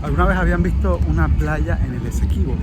¿Alguna vez habían visto una playa en el Esequibo?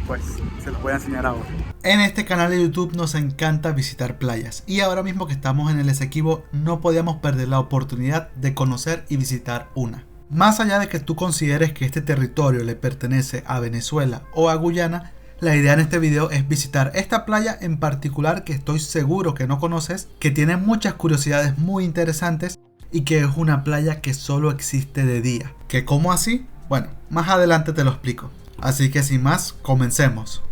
Pues se los voy a enseñar ahora. En este canal de YouTube nos encanta visitar playas y ahora mismo que estamos en el Esequibo no podíamos perder la oportunidad de conocer y visitar una. Más allá de que tú consideres que este territorio le pertenece a Venezuela o a Guyana, la idea en este video es visitar esta playa en particular que estoy seguro que no conoces, que tiene muchas curiosidades muy interesantes y que es una playa que solo existe de día. ¿Que cómo así? Bueno, más adelante te lo explico. Así que sin más, comencemos.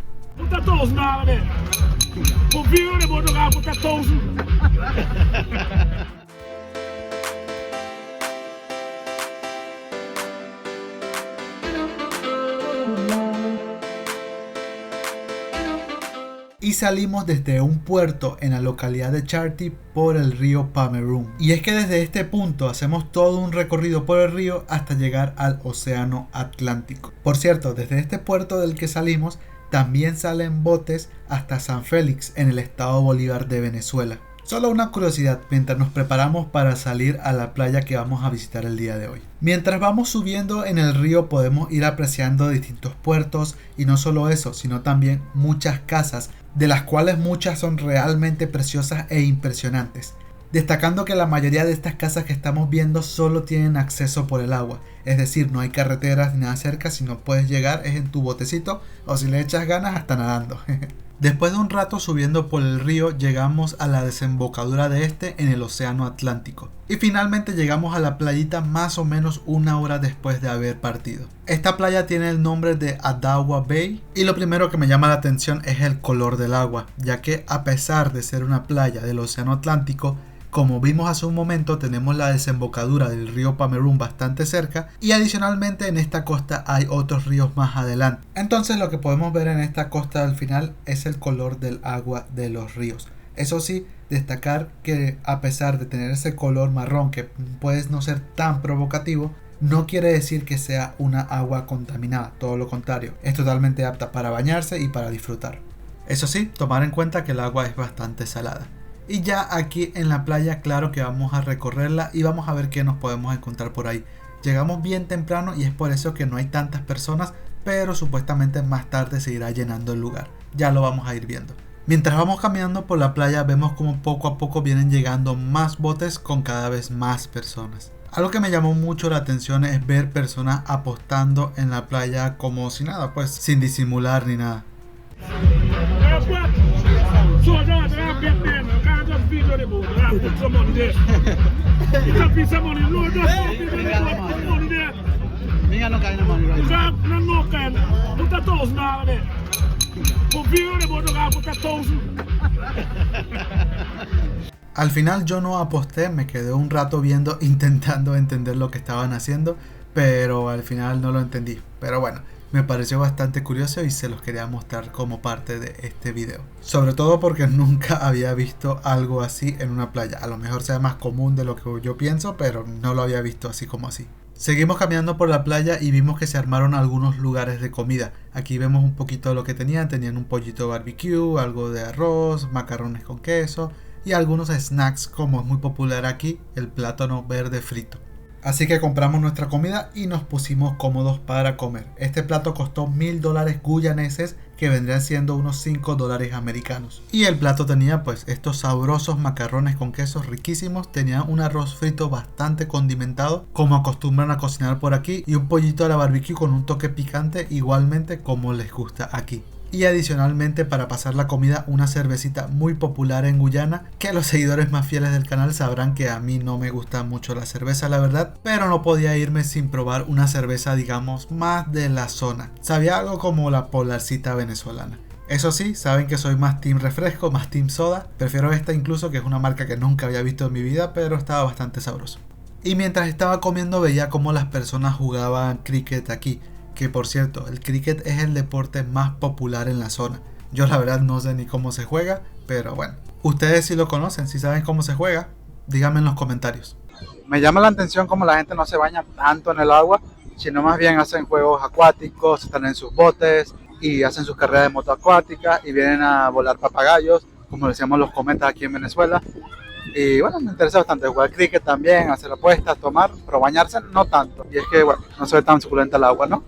Y salimos desde un puerto en la localidad de Charty por el río Pamerún. Y es que desde este punto hacemos todo un recorrido por el río hasta llegar al océano Atlántico. Por cierto, desde este puerto del que salimos también salen botes hasta San Félix en el estado Bolívar de Venezuela. Solo una curiosidad mientras nos preparamos para salir a la playa que vamos a visitar el día de hoy. Mientras vamos subiendo en el río podemos ir apreciando distintos puertos y no solo eso, sino también muchas casas, de las cuales muchas son realmente preciosas e impresionantes. Destacando que la mayoría de estas casas que estamos viendo solo tienen acceso por el agua, es decir, no hay carreteras ni nada cerca, si no puedes llegar es en tu botecito o si le echas ganas hasta nadando. Después de un rato subiendo por el río llegamos a la desembocadura de este en el océano Atlántico y finalmente llegamos a la playita más o menos una hora después de haber partido. Esta playa tiene el nombre de Adawa Bay y lo primero que me llama la atención es el color del agua, ya que a pesar de ser una playa del océano Atlántico, como vimos hace un momento, tenemos la desembocadura del río Pamerún bastante cerca y adicionalmente en esta costa hay otros ríos más adelante. Entonces lo que podemos ver en esta costa al final es el color del agua de los ríos. Eso sí, destacar que a pesar de tener ese color marrón que puede no ser tan provocativo, no quiere decir que sea una agua contaminada, todo lo contrario, es totalmente apta para bañarse y para disfrutar. Eso sí, tomar en cuenta que el agua es bastante salada. Y ya aquí en la playa, claro que vamos a recorrerla y vamos a ver qué nos podemos encontrar por ahí. Llegamos bien temprano y es por eso que no hay tantas personas, pero supuestamente más tarde se irá llenando el lugar. Ya lo vamos a ir viendo. Mientras vamos caminando por la playa vemos como poco a poco vienen llegando más botes con cada vez más personas. Algo que me llamó mucho la atención es ver personas apostando en la playa como si nada, pues sin disimular ni nada. Al final yo no aposté, me quedé un rato viendo, intentando entender lo que estaban haciendo, pero al final no lo entendí. Pero bueno, me pareció bastante curioso y se los quería mostrar como parte de este video. Sobre todo porque nunca había visto algo así en una playa. A lo mejor sea más común de lo que yo pienso, pero no lo había visto así como así. Seguimos caminando por la playa y vimos que se armaron algunos lugares de comida. Aquí vemos un poquito de lo que tenían. Tenían un pollito barbecue, algo de arroz, macarrones con queso y algunos snacks como es muy popular aquí, el plátano verde frito. Así que compramos nuestra comida y nos pusimos cómodos para comer. Este plato costó $1000 guyaneses, que vendrían siendo unos $5 americanos. Y el plato tenía pues estos sabrosos macarrones con quesos riquísimos. Tenía un arroz frito bastante condimentado, como acostumbran a cocinar por aquí, y un pollito a la barbecue con un toque picante, igualmente como les gusta aquí. Y adicionalmente para pasar la comida una cervecita muy popular en Guyana, que los seguidores más fieles del canal sabrán que a mí no me gusta mucho la cerveza la verdad, pero no podía irme sin probar una cerveza digamos más de la zona. Sabía algo como la Polarcita venezolana. Eso sí, saben que soy más team refresco, más team soda, prefiero esta incluso, que es una marca que nunca había visto en mi vida, pero estaba bastante sabroso. Y mientras estaba comiendo veía cómo las personas jugaban cricket aquí. Que por cierto, el cricket es el deporte más popular en la zona. Yo la verdad no sé ni cómo se juega, pero bueno. Ustedes si lo conocen, si saben cómo se juega, díganme en los comentarios. Me llama la atención cómo la gente no se baña tanto en el agua, sino más bien hacen juegos acuáticos, están en sus botes y hacen sus carreras de moto acuática y vienen a volar papagayos, como decíamos los cometas aquí en Venezuela. Y bueno, me interesa bastante jugar cricket también, hacer apuestas, tomar, pero bañarse no tanto. Y es que, bueno, no se ve tan suculenta el agua, ¿no?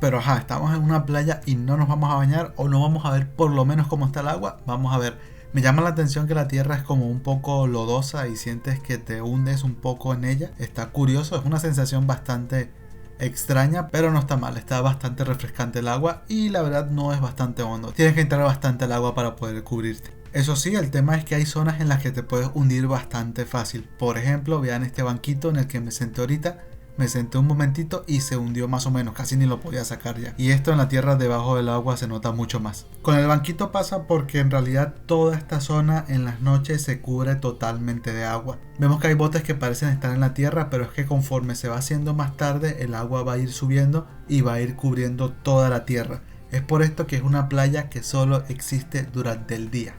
Pero ajá, estamos en una playa y no nos vamos a bañar o no vamos a ver por lo menos cómo está el agua. Vamos a ver. Me llama la atención que la tierra es como un poco lodosa y sientes que te hundes un poco en ella. Está curioso, es una sensación bastante extraña, pero no está mal. Está bastante refrescante el agua y la verdad no es bastante hondo. Tienes que entrar bastante al agua para poder cubrirte. Eso sí, el tema es que hay zonas en las que te puedes hundir bastante fácil. Por ejemplo, vean este banquito en el que me senté ahorita. Me senté un momentito y se hundió más o menos, casi ni lo podía sacar ya. Y esto en la tierra debajo del agua se nota mucho más. Con el banquito pasa porque en realidad toda esta zona en las noches se cubre totalmente de agua. Vemos que hay botes que parecen estar en la tierra, pero es que conforme se va haciendo más tarde el agua va a ir subiendo y va a ir cubriendo toda la tierra. Es por esto que es una playa que solo existe durante el día,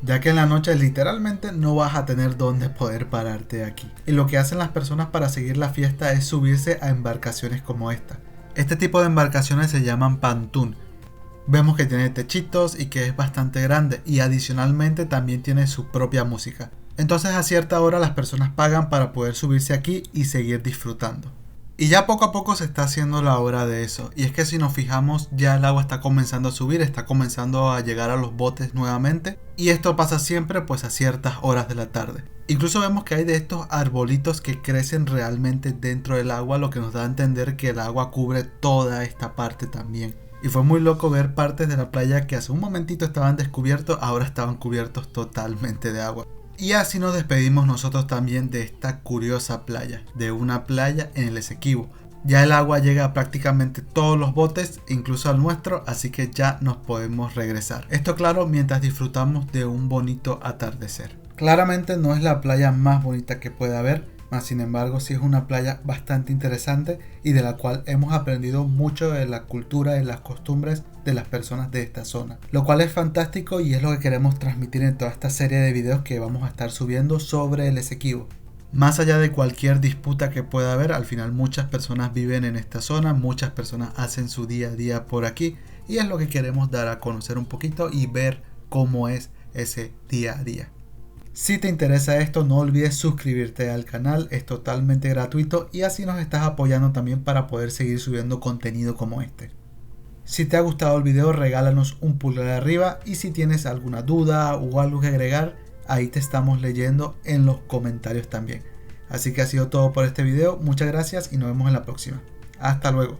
ya que en la noche literalmente no vas a tener dónde poder pararte aquí. Y lo que hacen las personas para seguir la fiesta es subirse a embarcaciones como esta. Este tipo de embarcaciones se llaman pantún. Vemos que tiene techitos y que es bastante grande y adicionalmente también tiene su propia música. Entonces a cierta hora las personas pagan para poder subirse aquí y seguir disfrutando. Y ya poco a poco se está haciendo la hora de eso. Y es que si nos fijamos, ya el agua está comenzando a subir, está comenzando a llegar a los botes nuevamente. Y esto pasa siempre pues a ciertas horas de la tarde. Incluso vemos que hay de estos arbolitos que crecen realmente dentro del agua, lo que nos da a entender que el agua cubre toda esta parte también. Y fue muy loco ver partes de la playa que hace un momentito estaban descubiertos, ahora estaban cubiertos totalmente de agua. Y así nos despedimos nosotros también de esta curiosa playa, de una playa en el Esequibo. Ya el agua llega a prácticamente todos los botes, incluso al nuestro, así que ya nos podemos regresar. Esto claro, mientras disfrutamos de un bonito atardecer. Claramente no es la playa más bonita que pueda haber, mas sin embargo sí es una playa bastante interesante y de la cual hemos aprendido mucho de la cultura y las costumbres de las personas de esta zona, lo cual es fantástico y es lo que queremos transmitir en toda esta serie de videos que vamos a estar subiendo sobre el Esequibo. Más allá de cualquier disputa que pueda haber, al final muchas personas viven en esta zona, muchas personas hacen su día a día por aquí y es lo que queremos dar a conocer un poquito y ver cómo es ese día a día. Si te interesa esto, no olvides suscribirte al canal, es totalmente gratuito y así nos estás apoyando también para poder seguir subiendo contenido como este. Si te ha gustado el video, regálanos un pulgar arriba y si tienes alguna duda o algo que agregar, ahí te estamos leyendo en los comentarios también. Así que ha sido todo por este video, muchas gracias y nos vemos en la próxima. Hasta luego.